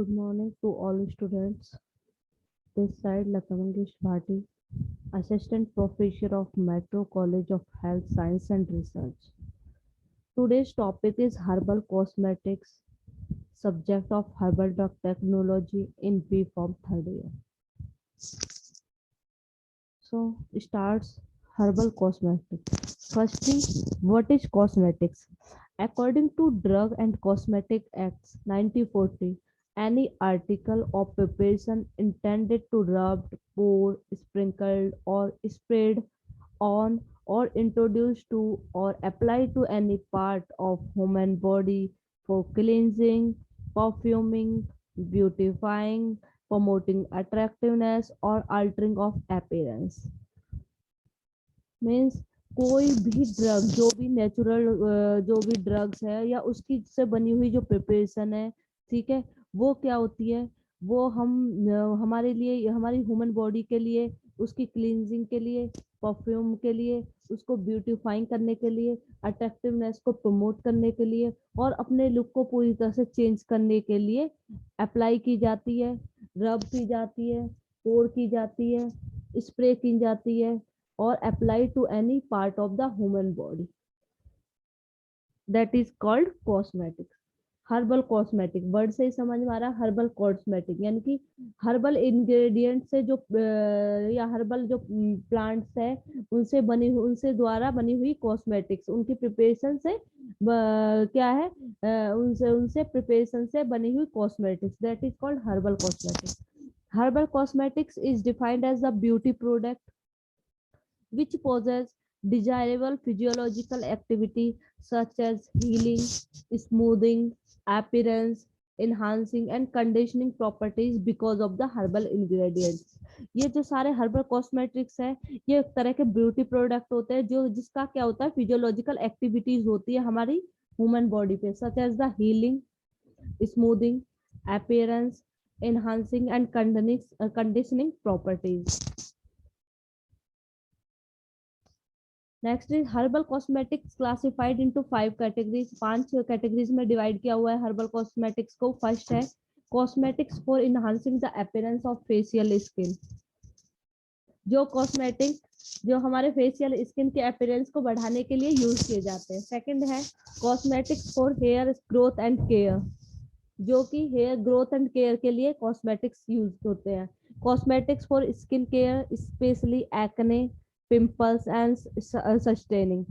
Good morning to all students. This side Latamangesh Bhati, Assistant Professor of Metro College of Health Science and Research. Today's topic is herbal cosmetics, subject of herbal drug technology in B Form third year. So starts herbal cosmetics. Firstly, what is cosmetics? According to Drug and Cosmetic Acts 1940, any article or preparation intended to rub, pour, sprinkled, or sprayed on or introduced to or applied to any part of human body for cleansing, perfuming, beautifying, promoting attractiveness or altering of appearance. Means कोई भी drug जो भी natural जो भी drugs है या उसकी से बनी हुई जो प्रिपरेशन है, ठीक है, वो क्या होती है, वो हम हमारे लिए हमारी ह्यूमन बॉडी के लिए उसकी क्लींजिंग के लिए, परफ्यूम के लिए, उसको ब्यूटीफाइंग करने के लिए, अट्रैक्टिवनेस को प्रमोट करने के लिए और अपने लुक को पूरी तरह से चेंज करने के लिए अप्लाई की जाती है, रब की जाती है, पोर की जाती है, स्प्रे की जाती है or applied to any part of the human body. That is called cosmetics. Herbal cosmetic word से ही समझ में आ रहा है, हर्बल कॉस्मेटिक यानी कि हर्बल इंग्रेडिएंट से जो या हर्बल जो प्लांट्स है उनसे द्वारा बनी हुई कॉस्मेटिक्स, उनकी प्रिपरेशन से क्या है, उनसे उनसे प्रिपरेशन से बनी हुई cosmetics, that is called herbal cosmetics. Herbal cosmetics is defined as the beauty product which possess desirable physiological activity such as healing, smoothing, appearance, enhancing and conditioning properties because of the herbal ingredients. ये जो सारे herbal cosmetics है ये एक तरह के beauty product होते हैं जो जिसका क्या होता है, फिजियोलॉजिकल एक्टिविटीज होती है हमारी ह्यूमन बॉडी पे, such as the healing, smoothing, appearance, enhancing and conditioning properties. Next is herbal cosmetics classified into 5 categories. 5 categories में डिवाइड किया हुआ है हर्बल कॉस्मेटिक्स को. फर्स्ट है cosmetics for enhancing the appearance of facial skin. जो cosmetic जो हमारे facial skin के अपीयरेंस को बढ़ाने के लिए यूज किए जाते हैं. सेकंड है cosmetics for hair growth and care, जो कि हेयर ग्रोथ एंड केयर के लिए कॉस्मेटिक्स यूज होते हैं. Cosmetics for skin care specially acne, pimples and sustaining.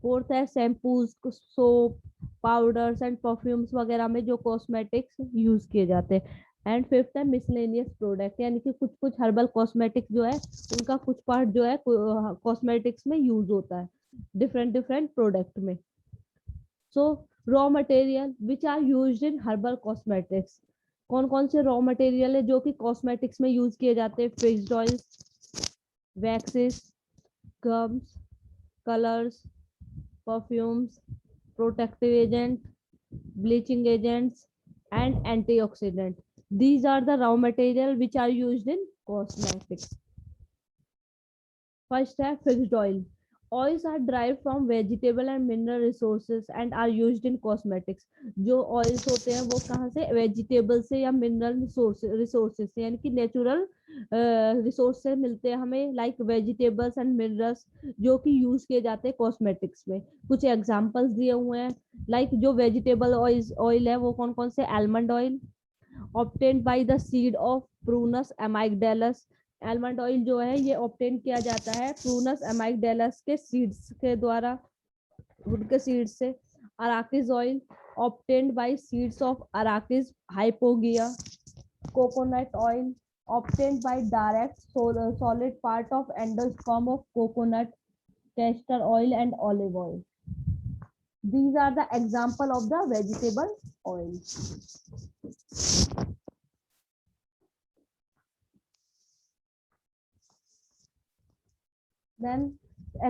Fourth है shampoos, soap, powders and perfumes वगैरह में जो कॉस्मेटिक्स यूज किए जाते हैं. एंड फिफ्थ है मिसलेनियस प्रोडक्ट, यानी कि कुछ कुछ हर्बल कॉस्मेटिक्स जो है उनका कुछ पार्ट जो है कॉस्मेटिक्स में यूज होता है डिफरेंट डिफरेंट प्रोडक्ट में. So raw material which are used in herbal cosmetics. कौन कौन से रॉ मटेरियल है जो कि कॉस्मेटिक्स में यूज किए जाते हैं? Fixed oil, waxes, gums, colors, perfumes, protective agent, bleaching agents, and antioxidant. These are the raw material which are used in cosmetics. First है fixed oil. Oils are derived from vegetable and mineral resources and are used in cosmetics. जो oils होते हैं वो कहाँ से? Vegetable से या mineral resources से, यानी कि नेचुरल रिसोर्स से मिलते हैं हमें, लाइक वेजिटेबल्स एंड मिनरल्स जो कि यूज किए जाते हैं कॉस्मेटिक्स में. कुछ एग्जांपल्स दिए हुए हैं, लाइक जो वेजिटेबल ऑयल है वो कौन कौन से? Almond oil obtained by the seed of Prunus amygdalus. Almond oil जो है ये ऑब्टेन किया जाता है प्रूनस अमाइगडालस के सीड्स के द्वारा, उनके सीड्स से. Arachis oil obtained by seeds of Arachis hypogaea. Coconut oil obtained by direct solid part of endosperm of coconut, castor oil and olive oil. These are the example of the vegetable oil. Then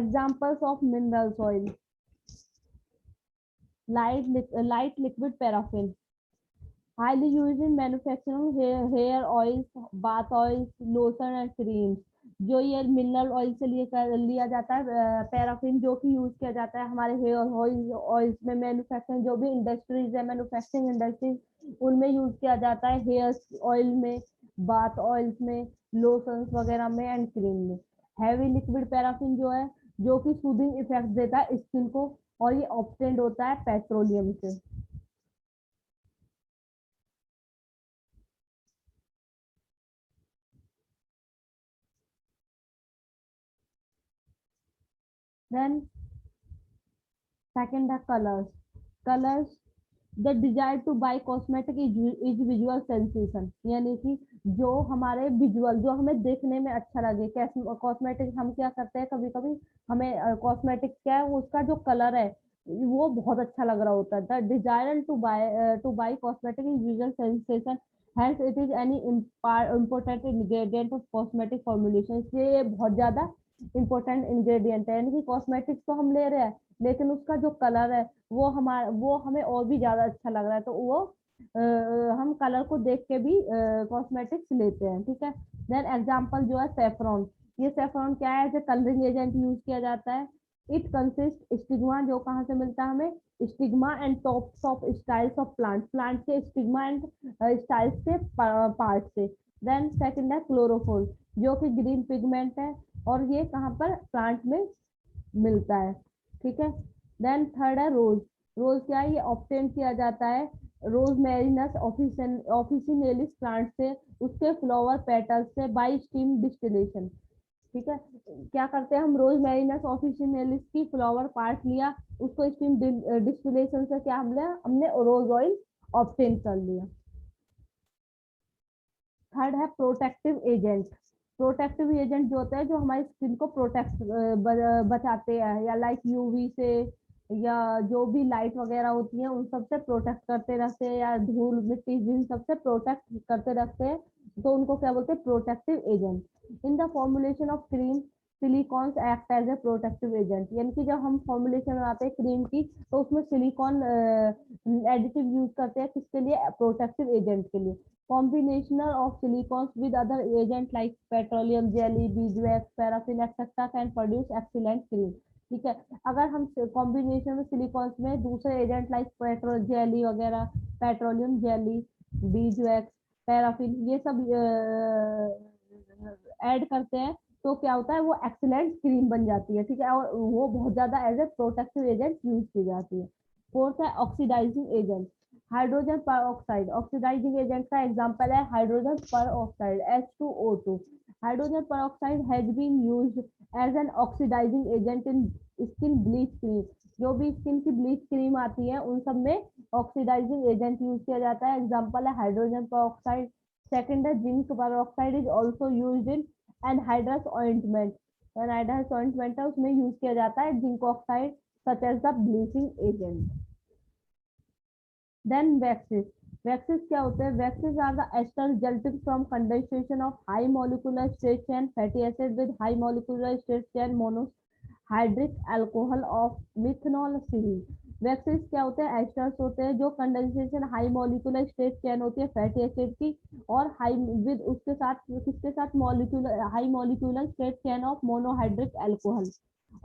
examples of minerals oil. Light liquid paraffin, highly used in manufacturing hair oils, bath oils, lotion and creams. जो ये mineral oil से लिया जाता है, paraffin जो कि use किया जाता है हमारे हेयर ऑयल्स में, मैन्युफैक्चरिंग जो भी इंडस्ट्रीज है, मैन्युफैक्चरिंग इंडस्ट्रीज, उनमें यूज किया जाता है, हेयर ऑयल में, बाथ ऑयल्स में, लोशंस वगैरह में एंड क्रीम में। हैवी लिक्विड पैराफिन जो है, जो कि सूदिंग इफेक्ट देता है स्किन को, और ये ऑब्टेन्ड होता है पेट्रोलियम से। देन सेकंड है colours. Colours, the desire to buy cosmetic is visual sensation, यानी कि जो हमारे विजुअल, जो हमें देखने में अच्छा लगे, कैसे कॉस्मेटिक हम क्या करते हैं, कभी कभी हमें कॉस्मेटिक क्या है, उसका जो कलर है वो बहुत अच्छा लग रहा होता है। The desire to buy cosmetic is visual sensation, health it is any important ingredient of cosmetic formulation. ये बहुत ज्यादा इंपॉर्टेंट इंग्रेडिएंट है, यानी कि कॉस्मेटिक्स तो हम ले रहे हैं, लेकिन उसका जो कलर है वो हमें और भी ज्यादा अच्छा लग रहा है, तो वो हम कलर को देख के भी कॉस्मेटिक्स लेते हैं, ठीक है। देन एग्जांपल जो है सेफ्रॉन। ये सेफ्रॉन क्या है, as a colouring agent use किया जाता है। इट कंसिस्ट स्टिग्मा, जो कहाँ से मिलता है हमें, stigma and tops of styles of plant, plant के स्टिग्मा एंड स्टाइल्स के पार्ट से। देन सेकंड है क्लोरोफोल, जो कि ग्रीन पिगमेंट है, और ये कहाँ पर, प्लांट में मिलता है, ठीक है। देन थर्ड है रोज। रोज क्या है, ये ऑब्टेन किया जाता है रोज मैरिनस ऑफिसिनेलिस प्लांट से, उसके फ्लावर पेटल्स से, बाय स्टीम डिस्टिलेशन, ठीक है। क्या करते हैं हम, रोज मैरिनस ऑफिसिनेलिस की फ्लावर पार्ट लिया, उसको स्टीम डिस्टिलेशन से क्या हमने रोज ऑयल ऑब्टेन कर लिया। थर्ड है प्रोटेक्टिव एजेंट। प्रोटेक्टिव एजेंट जो होते हैं, जो हमारी स्किन को प्रोटेक्ट बचाते हैं, या लाइक यूवी से, या जो भी लाइट वगैरह होती है उन सब से प्रोटेक्ट करते रहते हैं, या धूल मिट्टी जिन सब से प्रोटेक्ट करते रहते हैं, तो उनको क्या बोलते हैं, protective agent. In the formulation of cream, silicones act as a protective agent, यानी कि जब हम फॉर्मुलेशन बनाते हैं क्रीम की, तो उसमें सिलिकॉन एडिटिव यूज करते हैं, किसके लिए, प्रोटेक्टिव एजेंट के लिए। Combination of silicons with other agents like petroleum jelly, beeswax, paraffin, etc. can produce excellent cream. ठीक है। अगर हम कॉम्बिनेशन में सिलिकॉन्स में दूसरे एजेंट लाइक पेट्रोल जेली वगैरह, पेट्रोलियम जेली, बीजवैक्स, पैराफिन, ये सब ऐड करते हैं, तो क्या होता है, वो एक्सीलेंट क्रीम बन जाती है, ठीक है, और वो बहुत ज्यादा as a protective agent use की जाती है। फोर्थ है oxidising agent. Hydrogen peroxide, oxidising agent का एग्जांपल है hydrogen peroxide, H2O2। Hydrogen peroxide has been used as an oxidising agent in skin bleach cream. जो भी skin की bleach cream आती है उन सब में ऑक्सीडाइजिंग एजेंट यूज किया जाता है, एग्जांपल है हाइड्रोजन पर ऑक्साइड। सेकंड है zinc peroxide, is also used in anhydrous ointment. Anhydrous ointment है, उसमें यूज किया जाता है zinc oxide such as the bleaching agent. Then waxes. Waxes क्या होते हैं, waxes are the ester resulting from condensation of high molecular straight chain fatty acid with high molecular straight chain monohydric alcohol of methanol series. Waxes क्या होते हैं, esters होते हैं, जो condensation high molecular straight chain होती है fatty acid की, और हाई विद उसके साथ किसके साथ, molecular high molecular straight chain of monohydric alcohol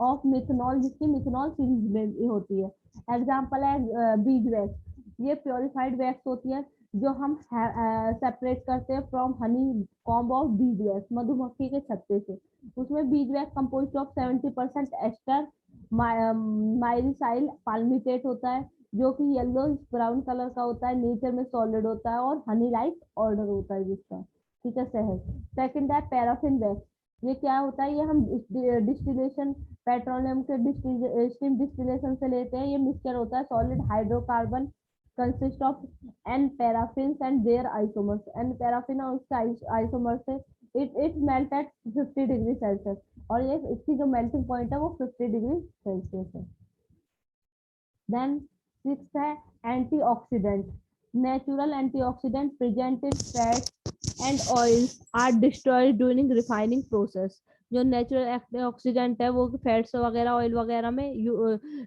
of methanol, जिसकी मिथनॉल सीरीज में होती है। एग्जाम्पल है बीज वैक्स। ये प्योरिफाइड वैक्स होती है, जो हम सेपरेट करते हैं from honey comb of bees wax, मधुमक्खी के छत्ते से। उसमें bees wax composed of 70% ester myricyl palmitate होता है, जो कि येलो ब्राउन कलर का होता है, नेचर में सॉलिड होता है, और हनी लाइक ऑर्डर होता है जिसका, ठीक है, शहद। सेकंड है पैराफिन वैक्स। ये क्या होता है, ये हम डिस्टिलेशन, पेट्रोलियम के स्टीम डिस्टिलेशन से लेते हैं। ये मिक्सचर होता है solid hydrocarbon, consist of n paraffin and their isomers, n paraffin और उसके आइसोमर्स से। It melt at 50 degree Celsius, और ये इसकी जो मेल्टिंग पॉइंट है वो 50 डिग्री सेल्सियस है। देन सिक्स है antioxidant. Natural antioxidant present in fat and oils are destroyed during refining process. जो नेचुरल एंटीऑक्सीडेंट है वो फैट्स वगैरह, ऑयल वगैरह में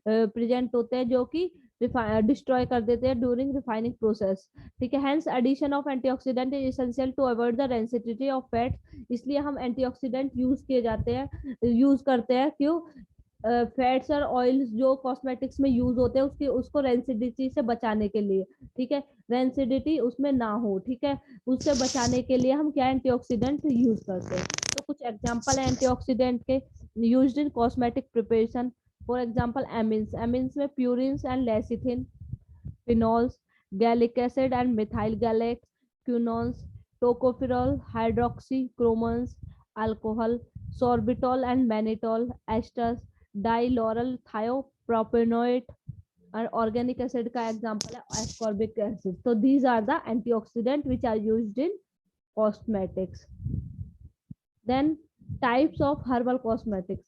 प्रेजेंट होते हैं, जो कि डिस्ट्रॉय कर देते हैं ड्यूरिंग रिफाइनिंग प्रोसेस, ठीक है। Hence addition of antioxidant is essential to avoid the rancidity of fat, इसलिए हम एंटीऑक्सीडेंट यूज किए जाते हैं, यूज करते हैं, क्यों? फैट्स और ऑयल्स जो कॉस्मेटिक्स में यूज होते हैं उसकी उसको रेंसिडिटी से बचाने के लिए, ठीक है, रेंसिडिटी उसमें ना हो, ठीक है, उससे बचाने के लिए हम क्या एंटीऑक्सीडेंट यूज करते हैं। तो कुछ एग्जांपल है एंटीऑक्सीडेंट के used in cosmetic preparation, for example amines, amines में purines and lecithin, phenols, gallic acid and methyl galic, quinones, tocopherol, hydroxychromones, alcohol, sorbitol and mannitol, esters, dilauryl thiopropanoate, और organic acid का example है ascorbic acid. So these are the antioxidant which are used in cosmetics. Then types of herbal cosmetics.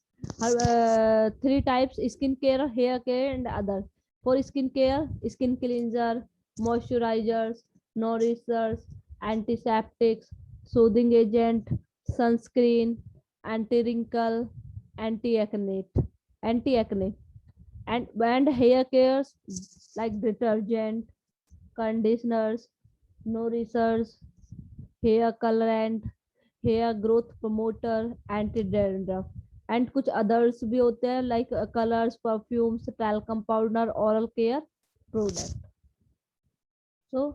Three types: skin care, hair care, and other. For skin care, skin cleanser, moisturizers, nourishers, antiseptics, soothing agent, sunscreen, anti-wrinkle, anti-acne, and hair cares like detergent, conditioners, nourishers, hair colorant, hair growth promoter, anti dandruff, and कुछ others भी होते हैं like colours, perfumes, talcum powder, oral care product. So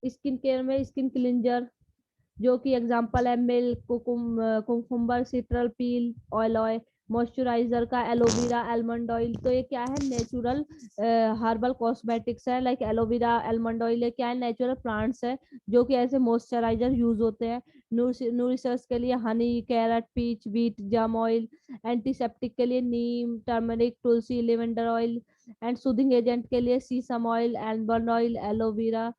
skin care में skin cleanser जो कि example है milk, cucumber, citral peel, oil, moisturiser का aloe vera, almond oil. तो ये क्या है? नेचुरल हर्बल कॉस्मेटिक्स है, लाइक एलोवेरा, आलमंड ऑयल, ये क्या है? नेचुरल प्लांट्स है जो कि ऐसे मॉइस्चराइजर यूज होते हैं। नूरिशर्स के लिए honey, carrot, peach, beet, germ oil. Antiseptic के लिए neem, turmeric, tulsi, lavender oil. And soothing agent के लिए sesame oil, almond oil, aloe vera.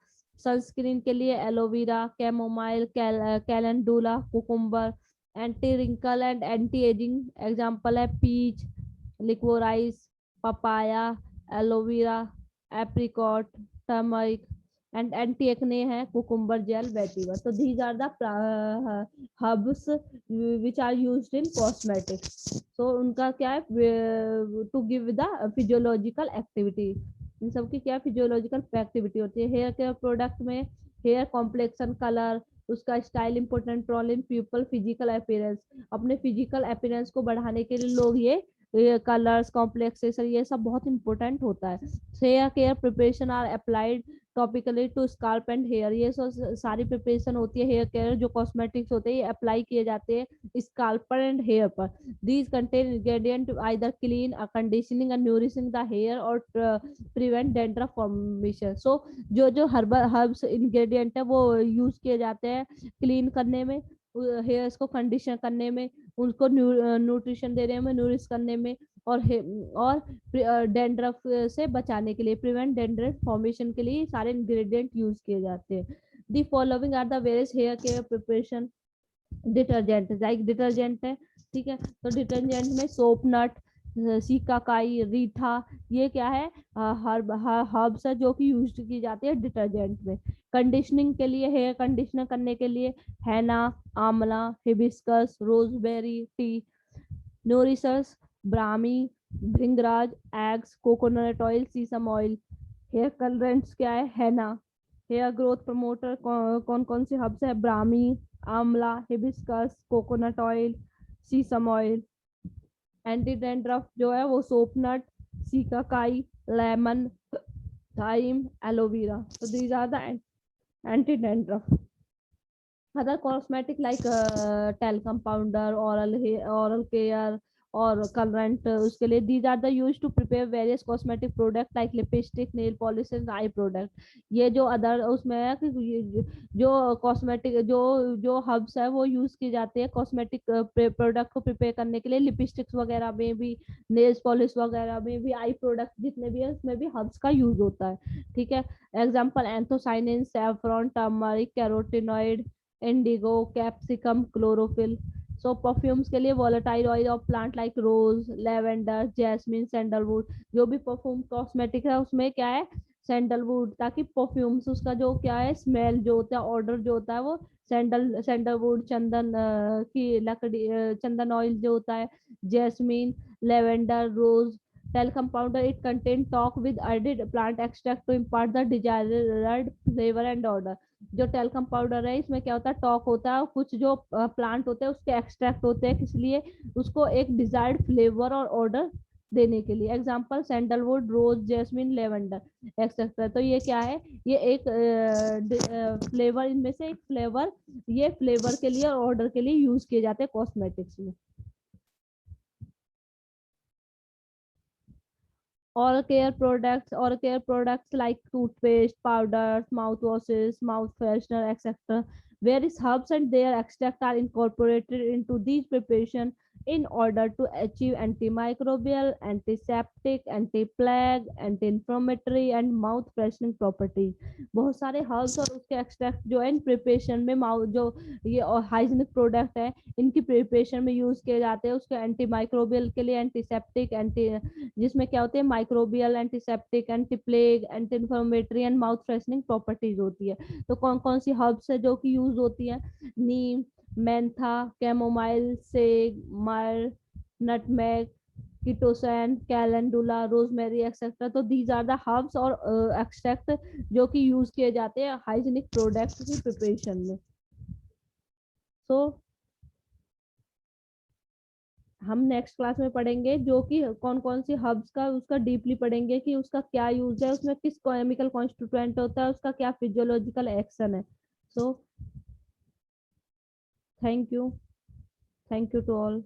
Sunscreen के लिए aloe vera, chamomile, calendula, cucumber. Anti wrinkle and anti ageing example है peach, liquorice, papaya, aloe vera, apricot, turmeric. And anti acne है cucumber gel, vetiver. तो these are the herbs which are used in cosmetics. तो उनका क्या है? To give the physiological activity, इन सब की क्या फिजियोलॉजिकल एक्टिविटी होती है। हेयर केयर प्रोडक्ट में हेयर कॉम्प्लेक्शन, कलर, उसका style important role in people physical appearance, अपने फिजिकल अपीयरेंस को बढ़ाने के लिए लोग ये कलर्स, कॉम्प्लेक्सेशन, ये सब बहुत इंपॉर्टेंट होता है। Hair care preparation are applied topically to scalp and hair, ये सारी प्रिपरेशन होती है हेयर केयर जो कॉस्मेटिक्स होते हैं ये अप्लाई किए जाते हैं स्काल्प पर एंड हेयर पर। These contain ingredient either clean, conditioning and nourishing the hair or prevent dandruff formation. So जो हर्ब्स इंग्रेडिएंट है वो यूज किए जाते हैं क्लीन करने में, हेयर्स को कंडीशन करने में, उनको न्यूट्रिशन देने में, नूरिश करने में, और डैंड्रफ से बचाने के लिए, प्रिवेंट डैंड्रफ फॉर्मेशन के लिए सारे इंग्रेडिएंट यूज किए जाते हैं। The following are the various hair care preparation. Detergent, like detergent है, ठीक है, तो डिटर्जेंट में सोप नट, सिकाकाई, रीठा, ये क्या है? हर्ब्स है जो कि यूज की जाती है डिटर्जेंट में। कंडीशनिंग के लिए, हेयर कंडीशनर करने के लिए henna, amla, hibiscus, rose berry tea. Nourishers, Brahmi, Bhringraj, eggs, coconut oil, sesame oil. Hair colourants क्या है? हैना। हेयर ग्रोथ प्रमोटर कौन कौन से हर्ब्स है? Brahmi, amla, hibiscus, coconut oil, sesame oil. Anti dandruff जो है वो soapnut, shikakai, lemon, thyme, aloe vera. तो these are the anti dandruff. Other cosmetic like talcum powder, oral care और कलरेंट, उसके लिए these are the use to prepare various cosmetic product like lipstick, nail polish and eye product. ये जो other उसमें है कि जो कॉस्मेटिक जो जो हर्ब्स है वो यूज की जाती है कॉस्मेटिक प्रोडक्ट को प्रिपेयर करने के लिए, लिपस्टिक्स वगैरह में भी, नेल्स पॉलिश वगैरह में भी, आई प्रोडक्ट जितने भी है उसमें भी हर्ब्स का यूज होता है, ठीक है। Example anthocyanin, saffron, turmeric, carotenoid, indigo, capsicum, chlorophyll. So perfumes के लिए volatile oil of plant like rose, lavender, jasmine, sandalwood. जो भी परफ्यूम कॉस्मेटिक है उसमें क्या है? सैंडलवुड, ताकि परफ्यूम्स उसका जो क्या है स्मेल जो होता है, ऑर्डर जो होता है वो सैंडलवुड, चंदन की लकड़ी, चंदन ऑयल जो होता है, jasmine, lavender, rose. Talcum powder, it contains talc with added plant extract to impart the desired flavor and odor. जो टेल्कम पाउडर है इसमें क्या होता है, टॉक होता है और कुछ जो प्लांट होते हैं उसके एक्सट्रैक्ट होते हैं, किस लिए, उसको एक डिजायर्ड फ्लेवर और ऑर्डर देने के लिए। एग्जांपल सैंडलवुड, रोज, जैस्मिन, लेवेंडर एक्सेट्रा। तो ये क्या है, ये एक फ्लेवर, इनमें से एक फ्लेवर, ये फ्लेवर के लिए और ऑर्डर के लिए यूज किए जाते हैं कॉस्मेटिक्स में। Oral care products like toothpaste, powders, mouthwashes, mouth freshener, etc. Various herbs and their extract are incorporated into these preparation in order to achieve antimicrobial, antiseptic, anti-plague, anti-inflammatory and mouth freshening properties. बहुत सारे herbs और उसके extract जो है इन preparation में mouth जो ये और हाइजीनिक प्रोडक्ट है इनकी प्रिपरेशन में यूज किए जाते हैं, उसके एंटी माइक्रोबियल के लिए, एंटीसेप्टिक, एंटी, जिसमें क्या होते हैं microbial, antiseptic, anti plague, anti inflammatory and mouth freshening properties होती है। तो कौन कौन सी हर्ब्स है जो कि यूज होती है, नीम, मेंथा, कैमोमाइल, सेग, मर, नटमेग, किटोसैन, कैलेंडुला, रोजमेरी एक्सेट्रा। तो दीज आर द हर्ब्स और एक्सट्रैक्ट जो कि यूज किए जाते हैं हाइजीनिक प्रोडक्ट की प्रिपरेशन में। सो हम नेक्स्ट क्लास में पढ़ेंगे जो कि कौन कौन सी हब्स का उसका डीपली पढ़ेंगे कि उसका क्या यूज है, उसमें किस केमिकल कॉन्स्टिट्यूएंट होता है, उसका क्या फिजियोलॉजिकल एक्शन है। So thank you, thank you to all.